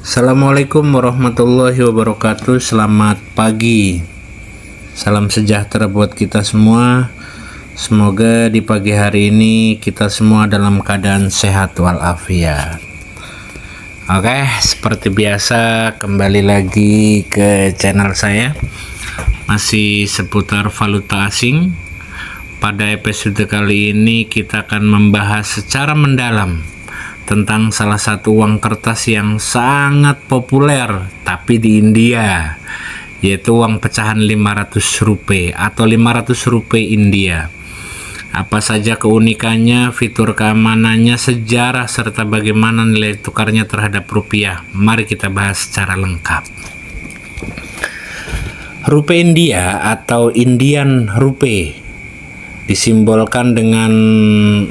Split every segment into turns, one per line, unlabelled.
Assalamualaikum warahmatullahi wabarakatuh. Selamat pagi. Salam sejahtera buat kita semua. Semoga di pagi hari ini kita semua dalam keadaan sehat walafiat. Oke, seperti biasa kembali lagi ke channel saya. Masih seputar valuta asing. Pada episode kali ini kita akan membahas secara mendalam tentang salah satu uang kertas yang sangat populer tapi di India, yaitu uang pecahan 500 rupiah atau 500 rupiah India. Apa saja keunikannya, fitur keamanannya, sejarah, serta bagaimana nilai tukarnya terhadap rupiah? Mari kita bahas secara lengkap. Rupiah India atau Indian Rupee disimbolkan dengan,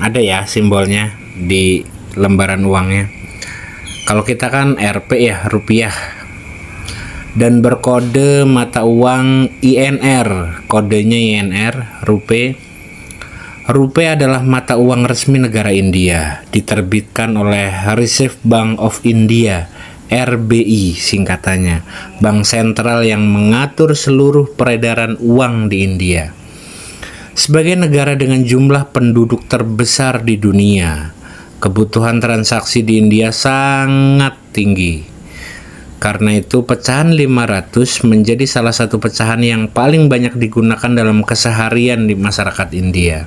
ada ya simbolnya di lembaran uangnya. Kalau kita kan Rp ya, rupiah, dan berkode mata uang INR, kodenya INR, Rupee. Rupee adalah mata uang resmi negara India, diterbitkan oleh Reserve Bank of India, RBI singkatannya, bank sentral yang mengatur seluruh peredaran uang di India. Sebagai negara dengan jumlah penduduk terbesar di dunia, kebutuhan transaksi di India sangat tinggi. Karena itu pecahan 500 menjadi salah satu pecahan yang paling banyak digunakan dalam keseharian di masyarakat India.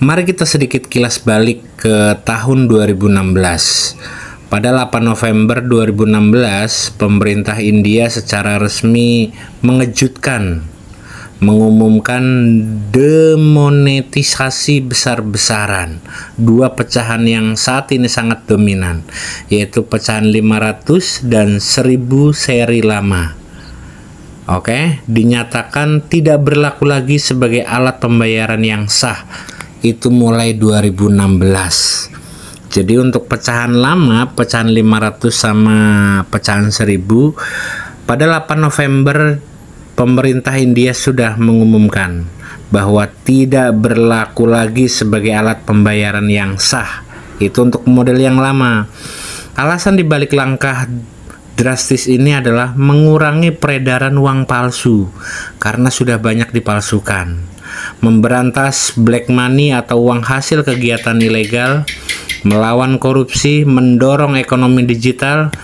Mari kita sedikit kilas balik ke tahun 2016. Pada 8 November 2016, pemerintah India secara resmi mengumumkan demonetisasi besar-besaran dua pecahan yang saat ini sangat dominan, yaitu pecahan 500 dan 1000 seri lama. Oke, dinyatakan tidak berlaku lagi sebagai alat pembayaran yang sah. Itu mulai 2016. Jadi untuk pecahan lama, pecahan 500 sama pecahan 1000, pada 8 November pemerintah India sudah mengumumkan bahwa tidak berlaku lagi sebagai alat pembayaran yang sah. Itu untuk model yang lama. Alasan dibalik langkah drastis ini adalah mengurangi peredaran uang palsu karena sudah banyak dipalsukan, memberantas black money atau uang hasil kegiatan ilegal, melawan korupsi, mendorong ekonomi digital.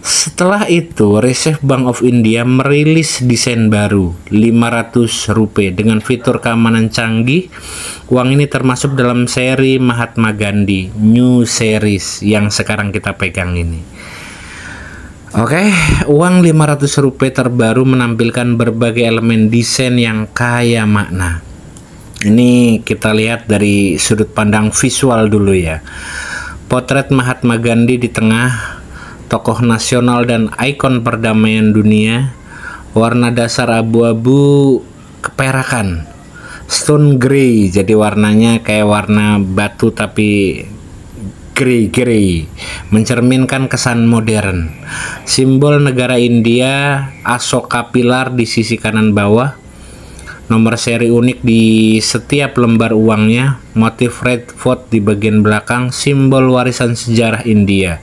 Setelah itu, Reserve Bank of India merilis desain baru 500 rupiah dengan fitur keamanan canggih. Uang ini termasuk dalam seri Mahatma Gandhi New Series yang sekarang kita pegang ini. Oke, uang 500 rupiah terbaru menampilkan berbagai elemen desain yang kaya makna. Ini kita lihat dari sudut pandang visual dulu ya. Potret Mahatma Gandhi di tengah, tokoh nasional dan ikon perdamaian dunia, warna dasar abu-abu keperakan, stone grey, jadi warnanya kayak warna batu tapi grey, mencerminkan kesan modern. Simbol negara India, Asoka pilar di sisi kanan bawah, nomor seri unik di setiap lembar uangnya, motif red fort di bagian belakang, simbol warisan sejarah India.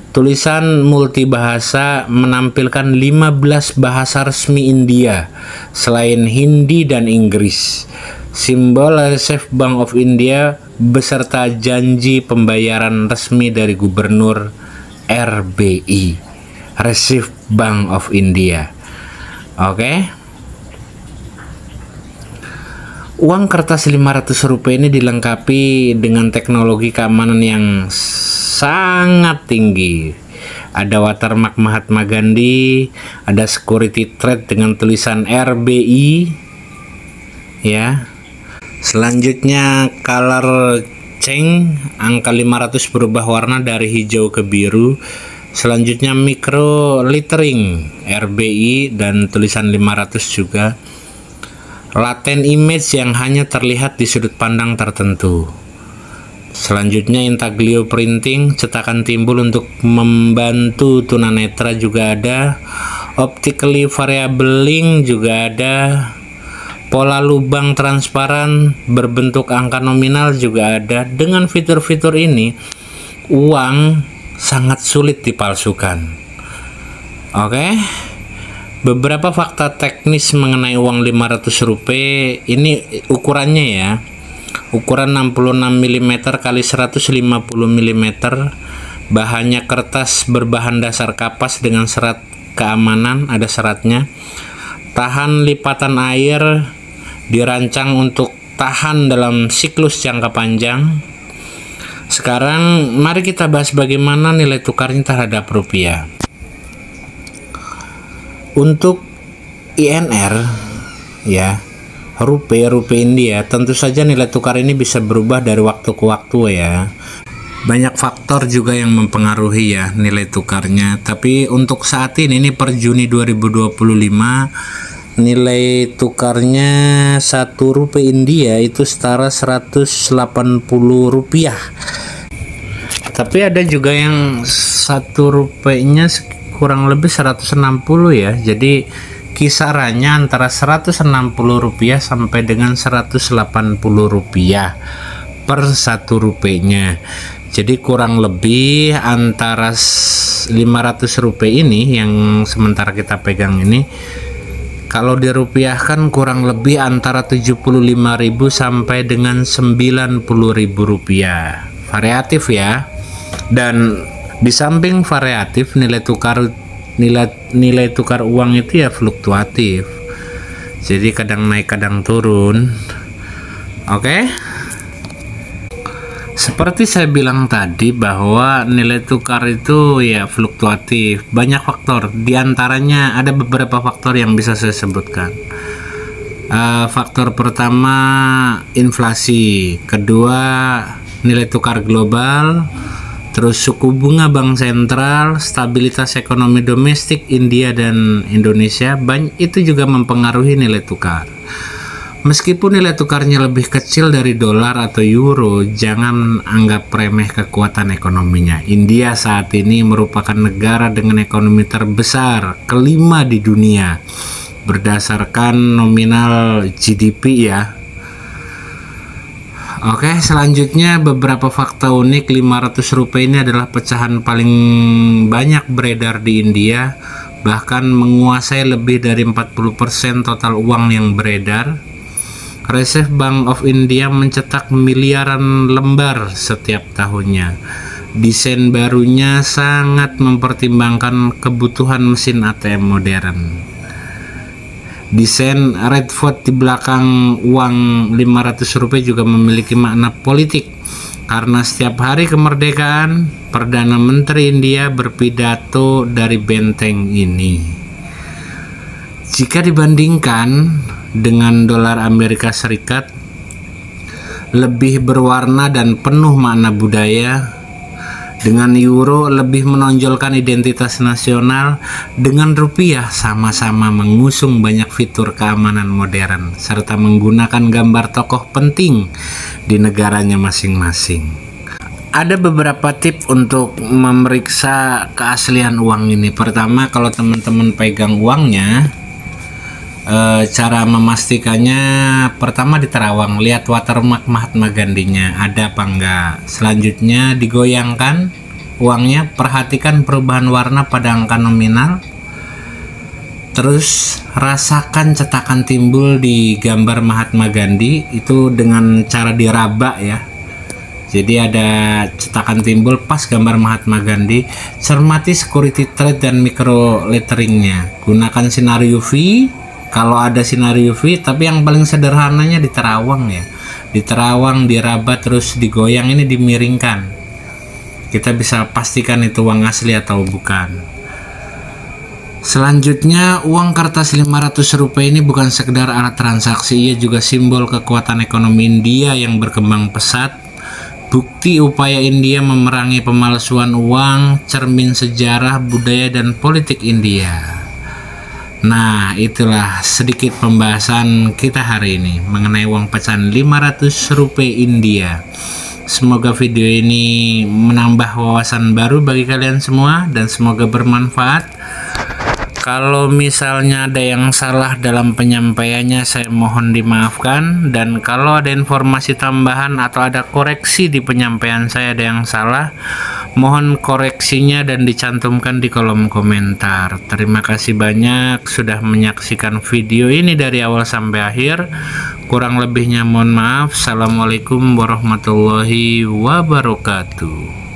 Tulisan multibahasa menampilkan 15 bahasa resmi India selain Hindi dan Inggris. Simbol Reserve Bank of India beserta janji pembayaran resmi dari gubernur RBI, Reserve Bank of India. Oke. Uang kertas 500 rupiah ini dilengkapi dengan teknologi keamanan yang sangat tinggi. Ada watermark Mahatma Gandhi, ada security thread dengan tulisan RBI ya. Selanjutnya color change, angka 500 berubah warna dari hijau ke biru. Selanjutnya micro lettering RBI dan tulisan 500 juga. Latent image yang hanya terlihat di sudut pandang tertentu. Selanjutnya intaglio printing, cetakan timbul untuk membantu tunanetra juga ada. Optically variable link juga ada. Pola lubang transparan berbentuk angka nominal juga ada. Dengan fitur-fitur ini, uang sangat sulit dipalsukan. Oke. Beberapa fakta teknis mengenai uang 500 rupiah ini ukurannya ya. Ukuran 66 mm kali 150 mm. Bahannya kertas berbahan dasar kapas dengan serat keamanan, ada seratnya. Tahan lipatan air, dirancang untuk tahan dalam siklus jangka panjang. Sekarang mari kita bahas bagaimana nilai tukarnya terhadap rupiah. Untuk INR ya, rupiah India, tentu saja nilai tukar ini bisa berubah dari waktu ke waktu ya. Banyak faktor juga yang mempengaruhi ya nilai tukarnya. Tapi untuk saat ini per Juni 2025 nilai tukarnya 1 rupiah India itu setara 180 rupiah. Tapi ada juga yang 1 rupiahnya kurang lebih 160 ya. Jadi kisarannya antara 160 rupiah sampai dengan 180 rupiah per 1 rupiahnya. Jadi kurang lebih antara 500 rupiah ini yang sementara kita pegang ini, kalau dirupiahkan kurang lebih antara 75.000 sampai dengan 90.000 rupiah. Variatif ya. Dan di samping variatif, nilai tukar uang itu ya fluktuatif. Jadi kadang naik kadang turun. Oke. Seperti saya bilang tadi bahwa nilai tukar itu ya fluktuatif, banyak faktor. Di antaranya ada beberapa faktor yang bisa saya sebutkan. Faktor pertama inflasi, kedua nilai tukar global, terus suku bunga bank sentral, stabilitas ekonomi domestik India dan Indonesia, itu juga mempengaruhi nilai tukar. Meskipun nilai tukarnya lebih kecil dari dolar atau euro, jangan anggap remeh kekuatan ekonominya. India saat ini merupakan negara dengan ekonomi terbesar kelima di dunia berdasarkan nominal GDP ya. Oke, selanjutnya beberapa fakta unik. 500 rupiah ini adalah pecahan paling banyak beredar di India, bahkan menguasai lebih dari 40% total uang yang beredar. Reserve Bank of India mencetak miliaran lembar setiap tahunnya. Desain barunya sangat mempertimbangkan kebutuhan mesin ATM modern. Desain red fort di belakang uang 500 rupiah juga memiliki makna politik, karena setiap hari kemerdekaan Perdana Menteri India berpidato dari benteng ini. Jika dibandingkan dengan dolar Amerika Serikat, lebih berwarna dan penuh makna budaya. Dengan euro lebih menonjolkan identitas nasional. Dengan rupiah sama-sama mengusung banyak fitur keamanan modern serta menggunakan gambar tokoh penting di negaranya masing-masing. Ada beberapa tips untuk memeriksa keaslian uang ini. Pertama, kalau teman-teman pegang uangnya, cara memastikannya pertama diterawang, lihat watermark Mahatma Gandhi-nya ada apa enggak. Selanjutnya digoyangkan uangnya, perhatikan perubahan warna pada angka nominal. Terus rasakan cetakan timbul di gambar Mahatma Gandhi itu dengan cara diraba ya. Jadi ada cetakan timbul pas gambar Mahatma Gandhi. Cermati security thread dan micro letteringnya. Gunakan sinar UV kalau ada sinar UV, tapi yang paling sederhananya diterawang ya. Diterawang, diraba, terus digoyang, ini dimiringkan. Kita bisa pastikan itu uang asli atau bukan. Selanjutnya, uang kertas 500 rupiah ini bukan sekedar alat transaksi, ia juga simbol kekuatan ekonomi India yang berkembang pesat. Bukti upaya India memerangi pemalsuan uang, cermin sejarah, budaya, dan politik India. Nah, itulah sedikit pembahasan kita hari ini mengenai uang pecahan 500 rupiah India. Semoga video ini menambah wawasan baru bagi kalian semua dan semoga bermanfaat. Kalau misalnya ada yang salah dalam penyampaiannya, saya mohon dimaafkan. Dan kalau ada informasi tambahan atau ada koreksi di penyampaian saya ada yang salah, Mohon koreksinya dan dicantumkan di kolom komentar. Terima kasih banyak sudah menyaksikan video ini dari awal sampai akhir. Kurang lebihnya mohon maaf. Assalamualaikum warahmatullahi wabarakatuh.